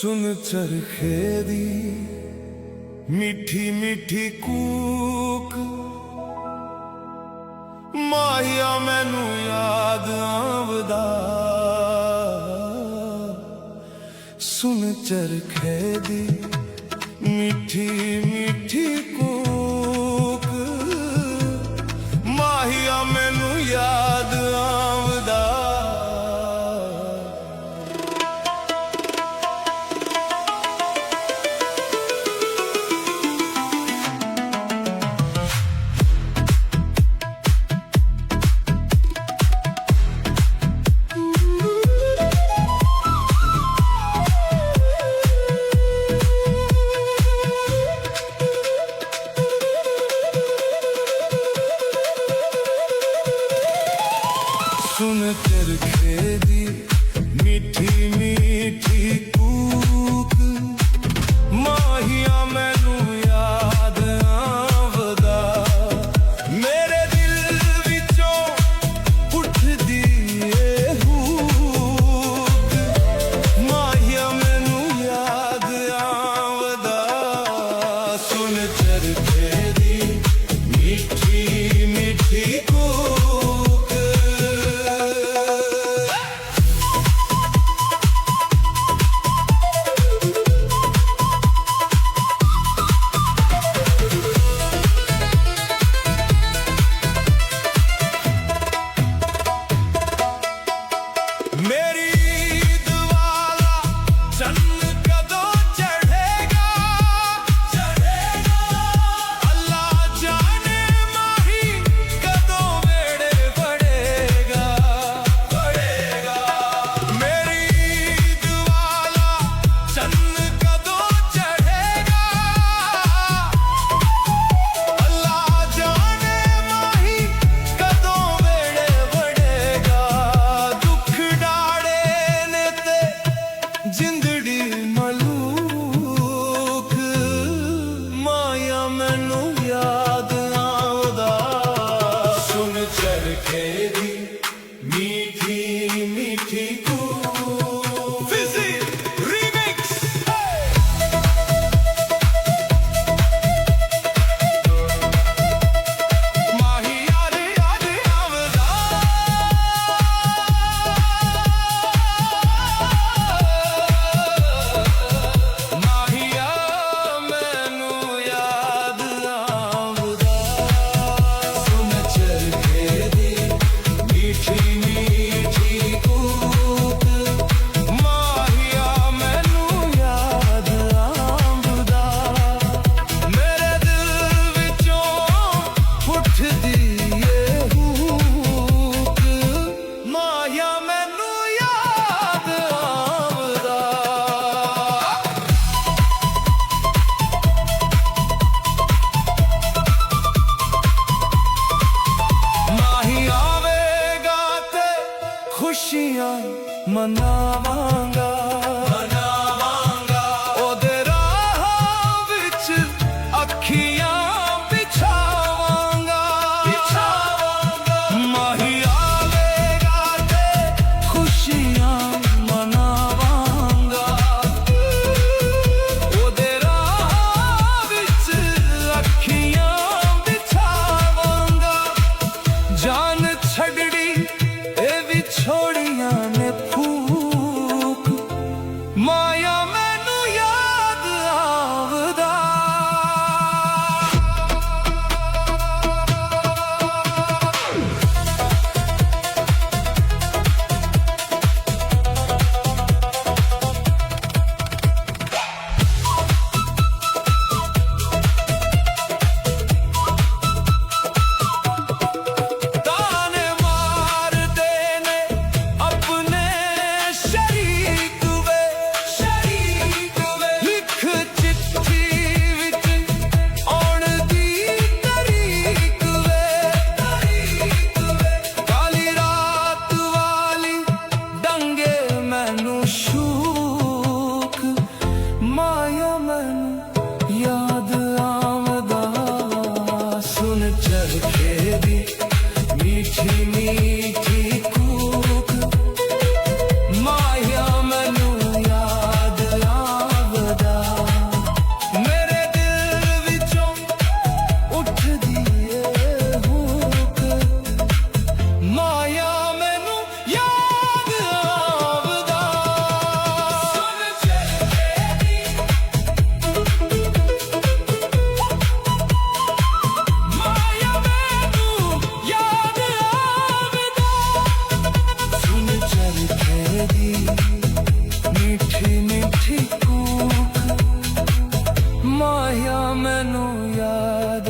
सुन चरखे दी मीठी मीठी कूक, माहिया मैनू याद आवदा। सुन चरखे दी मीठी मीठी कूक, माहिया मैनू याद आवदा। सुन चरखे दी मीठी मीठी कूक, माहिया मैनू याद आवदा। मेरे दिल विचों उठदी ए हूक, माहिया मैनू याद आवदा। सुन चरखे दी मीठी मीठी कूक, मेरी ईद वाला चन्न कदों चढ़ेगा, अल्लाह जाने माही कदों वेड़े बढ़ेगा। मेरी ईद वाला चन्न कदों चढ़ेगा, अल्लाह जाने माही कदों वेड़े बढ़ेगा। दुख डाड़े ने ते जिंदड़ी मलूक, माया मैनू याद आवदा। सुन चरखे दी मीठी मीठी कूक। Fiji remix. माही याद याद आवदा। ਮਾਹਿਆ ਮੈਨੂੰ ਯਾਦ